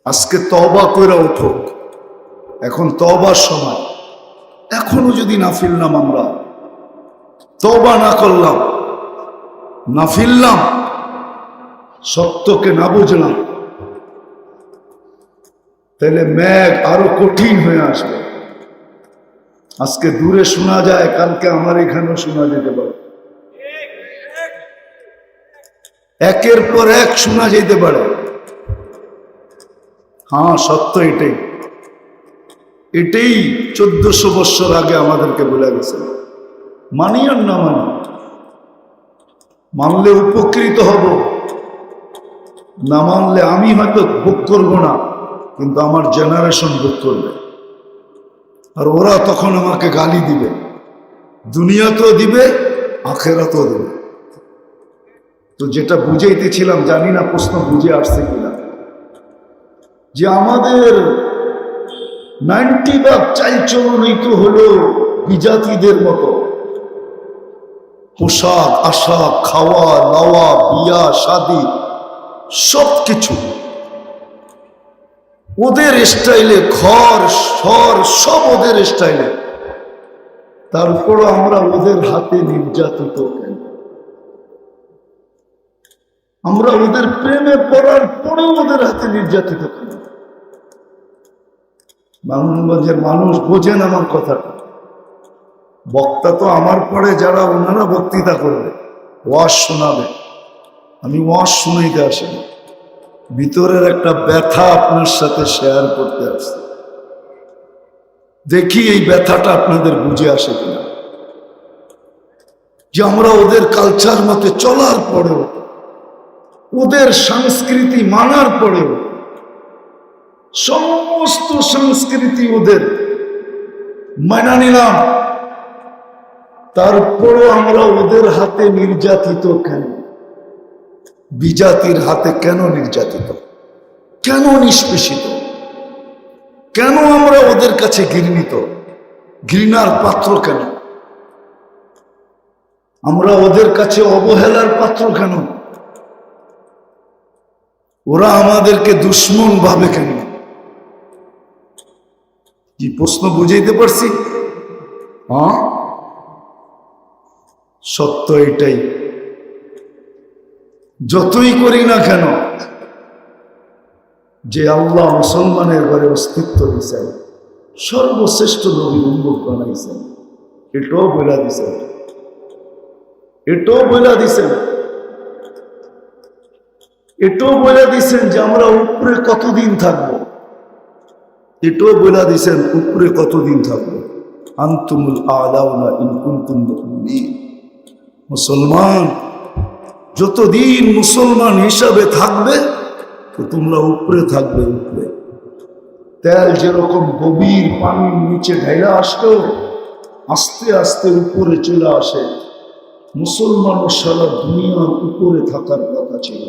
আজকে তওবা কইরা উঠো, এখন তওবার সময়। এখনো যদি না ফিরলাম, আমরা তওবা না করলাম, না ফিরলাম, সত্যকে না বুঝলাম, তাহলে মেঘ আরো কঠিন হয়ে আসবে। আজকে দূরে শোনা যায়, কালকে আমার এখানেও শোনা যেতে পারে, একের পর এক শোনা যেতে পারে। হ্যাঁ, সত্য এটাই। এটাই 1400 বছর আগে আমাদেরকে বলে গেছে। মানি আর না মানি, মানলে উপকৃত হব, না মানলে আমি হয়তো ভোগ করব না, কিন্তু আমার জেনারেশন ভোগ করবে। আর ওরা তখন আমাকে গালি দিবে, দুনিয়াতেও দিবে, আখেরাতেও দিবে। তো যেটা বুঝাইতেছিলাম, জানি না প্রশ্ন বুঝে আসছে কিনা, যে আমাদের 90% চালচলনই তো হলো বিজাতিদের মতো। পোশাক আশাক, খাওয়া দাওয়া, বিয়া শাদী, সব কিছু ওদের স্টাইলে, ঘর সর সব ওদের স্টাইলে। তারপরও আমরা ওদের হাতে নির্যাতিত কেন? আমরা ওদের প্রেমে পড়ার পরেও ওদের হাতে নির্যাতিত কেন? মামুনগঞ্জের মানুষ বোঝেন আমার কথাটা। বক্তা তো আমার পরে যারা, ওনারা বক্তৃতা করবে, ওয়াজ শোনাবে, আমি ওয়াজ শুনাইতে আসিনি, ভিতরের একটা ব্যথা আপনার সাথে শেয়ার করতে আসছি। দেখি এই ব্যথাটা আপনাদের বুঝে আসে কিনা, যে আমরা ওদের কালচার মতে চলার পরেও, ওদের সংস্কৃতি মানার পরেও, সমস্ত সংস্কৃতি ওদের মানা নিলাম, তারপরও আমরা ওদের হাতে নির্যাতিত কেন? বিজাতির হাতে কেন নির্যাতিত, কেন নিষ্পেষিত, কেন আমরা ওদের কাছে ঘৃণিত, ঘৃণার পাত্র কেন? আমরা ওদের কাছে অবহেলার পাত্র কেন? ওরা আমাদেরকে দুশ্মন ভাবে কেন? কি প্রশ্ন বুঝাইতে পারছি? হ্যাঁ, সত্য এটাই। যতই করি না কেন, যে আল্লাহ মুসলমানের ঘরে অস্তিত্ব দিয়েছেন, সর্বশ্রেষ্ঠ নবী উম্মত বানাইছেন, এটাও বলে দিছেন, এটাও বলে দিছেন, এটাও বলে দিছেন যে আমরা উপরে কতদিন থাকবো, এটাও বলে দিছেন উপরে কতদিন থাকবো। আনতুমুল আলাউনা ইন কুনতুম মুমিনিন। মুসলমান যতদিন মুসলমান হিসাবে থাকবে, তো তোমরা উপরে থাকবে, উপরে। তেল যেরকম গভীর পানির নিচে ঢাইলা আসতো, আস্তে আস্তে উপরে চলে আসে, মুসলমানও সারা দুনিয়ার উপরে থাকার কথা ছিল।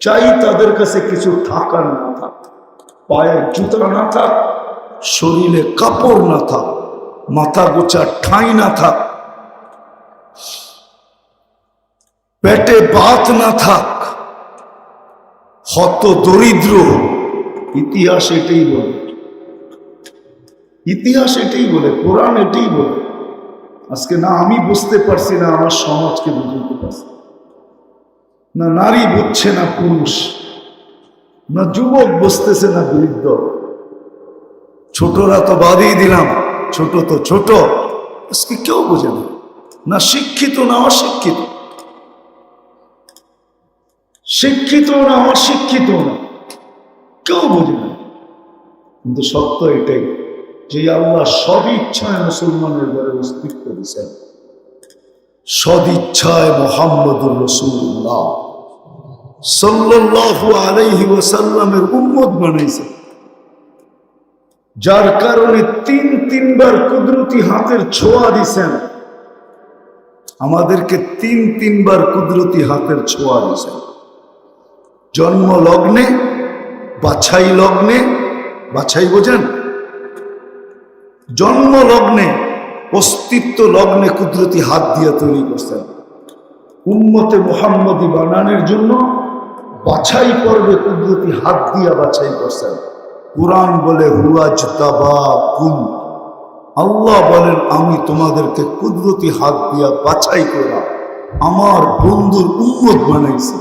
চাই তাদের কাছে কিছু থাকার না থাক, পায়ে জুতা না থাক, শরীরে কাপড় না থাক, মাথা গোছা ঠাঁই না থাক, পেটে ভাত না থাক, হত দরিদ্র। ইতিহাস এটাই বলে, ইতিহাস এটাই বলে, কোরআন এটাই বলে। আজকে না আমি বুঝতে পারছি, না আমার সমাজকে বুঝতে পারছি, না নারী বুঝছে, না পুরুষ, না যুবক বুঝতেছে, না বৃদ্ধ। ছোটরা তো বাদই দিলাম, ছোট তো ছোট, আজকে কেউ বোঝে না, না শিক্ষিত না অশিক্ষিত, শিক্ষিত না অশিক্ষিত না, কেউ বোঝে না। কিন্তু সত্য এটাই যে আল্লাহ সদিচ্ছায় মুসলমানের ঘরে অস্তিত্ব দিয়েছেন, সদিচ্ছায় মুহাম্মদুর রাসূলুল্লাহ সাল্লাল্লাহু আলাইহি ওয়াসাল্লামের উম্মত বানাইছেন, যার কারণে তিনবার কুদরতি হাতের ছোঁয়া দিছেন আমাদেরকে, তিনবার কুদরতি হাতের ছোঁয়া দিছেন। জন্ম লগ্নে, বাছাই লগ্নে, বাছাই বোঝেন, জন্ম লগ্নে, অস্তিত্ব লগ্নে কুদরতি হাত দিয়ে তৈরি করছেন উম্মতে মুহাম্মদী বানানোর জন্য, বাছাই করবে কুদরতি হাত দিয়া বাছাই করছেন। কুরআন বলে হুয়া জতাবাকুম, আল্লাহ বলেন আমি তোমাদেরকে কুদরতি হাত দিয়া বাছাই করা আমার বন্ধুর উম্মত বানাইছি।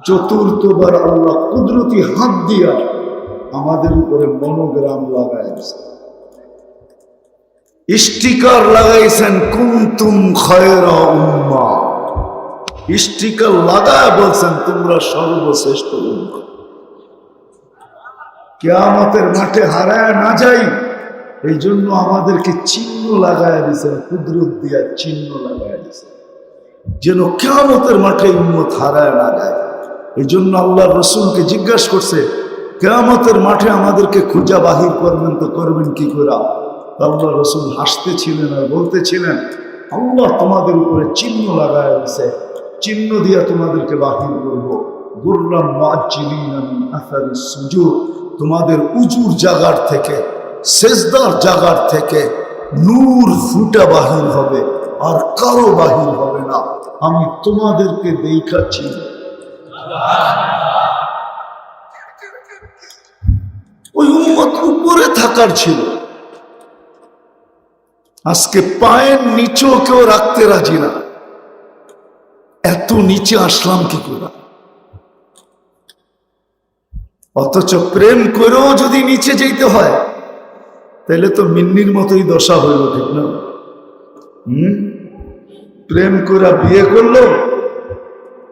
চতুর্থবার আল্লাহ কুদরতি হাত দিয়া আমাদের উপরে মনোগ্রাম লাগাইছে, স্টিকার লাগাইছেন কুনতুম খায়রা উম্মাহ। স্টিকার লাগায় বলছেন তোমরা সর্বশ্রেষ্ঠ উম্মাহ। কিয়ামতের মাঠে হারায় না যাই এই জন্য আমাদেরকে চিহ্ন লাগায় দিয়েছেন, কুদরত দিয়া চিহ্ন লাগায় দিয়েছেন যেন কিয়ামতের মাঠে উম্মত হারায় না যায়। এই জন্য আল্লাহ রসুলকে জিজ্ঞাসা করছে কিয়ামতের মাঠে আমাদেরকে খুঁজা বাহির করবেন তো করবেন কি করে? আল্লাহ রসুল হাসতেছিলেন আর বলতেছিলেন আল্লাহ তোমাদের উপরে চিহ্ন লাগায় দিয়েছে, চিহ্ন দিয়া তোমাদেরকে বাহির করবো। গুররাম মুআজ্জিলিনা মিন আসারিস সুজুদ, তোমাদের উজুর জাগার থেকে সেজদার জাগার থেকে নূর ফুটা বাহির হবে আর কারো বাহির হবে না, আমি তোমাদেরকে দেখাচ্ছি। ওই উম্মত উপরে থাকার ছিল, আজকে পায়ের নিচেও কেউ রাখতে রাজি না। এত নিচে আসলাম কি করে? অথচ প্রেম করেও যদি নিচে যেতে হয় তাহলে তো মিন্নির মতোই দশা হইল, ঠিক না? প্রেম করে বিয়ে করলো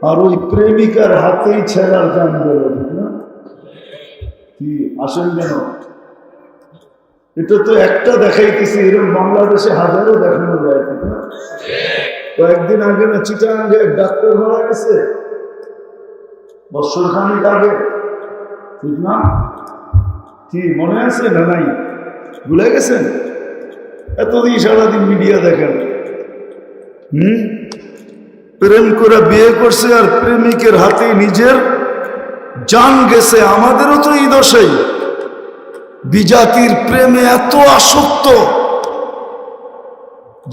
আর ওই প্রেমিকার হাতেই ছেড়ার গান গেল, ঠিক না? কি আসেন কেন? এটা তো একটা দেখাইতেছি, এরকম বাংলাদেশে হাজারো দেখানো যায়, ঠিক না? কয়েকদিন আগে না চিটাগাঙ্গে ডাক্তার মারা গেছে, বছর খানিক আগে, ঠিক না? কি মনে আছে না নাই? ভুলে গেছেন? এতদিন সারাদিন মিডিয়া দেখেন। প্রেম করে বিয়ে করছে আর প্রেমিকের হাতে নিজের জান গেছে। আমাদেরও তো এই দশাই, বিজাতির প্রেমে এত আসক্ত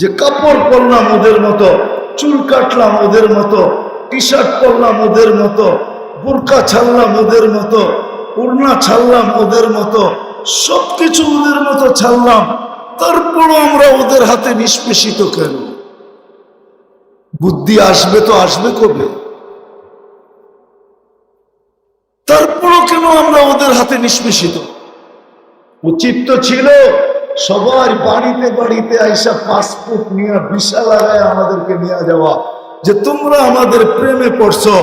যে কাপড় পরলাম ওদের মতো, চুল কাটলাম ওদের মতো, টি শার্ট পরলাম ওদের মতো, বোরকা ছাড়লাম ওদের মতো, ওড়না ছাড়লাম ওদের মতো, সবকিছু ওদের মতো ছাড়লাম, তারপরও আমরা ওদের হাতে নিষ্পেষিত কেন? বুদ্ধি আসবে তো আসবে কবে? তারপরও কেন আমরা ওদের হাতে নিষ্পেষিত? উচিত তো ছিল সবার বাড়িতে বাড়িতে আইসা পাসপোর্ট নিয়ে ভিসা লাগায় আমাদেরকে নিয়ে যাওয়া, যে তোমরা আমাদের প্রেমে পড়ছো,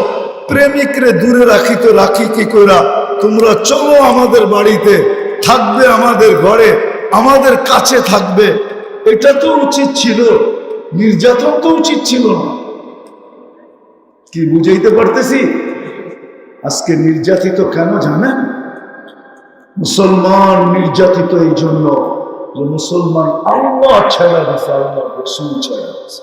প্রেমিকরে দূরে রাখি তো রাখি কি কইরা, তোমরা চলো আমাদের বাড়িতে থাকবে, আমাদের ঘরে আমাদের কাছে থাকবে। এটা তো উচিত ছিল, নির্যাতন তো উচিত ছিল না। কি বুঝাইতে পারতেছি? আজকে নির্যাতিত কেন জানেন? মুসলমান নির্যাতিত এই জন্য যে মুসলমান আল্লাহ ছেড়ে দিছে, আল্লাহ রসুল ছেড়ে দিছে।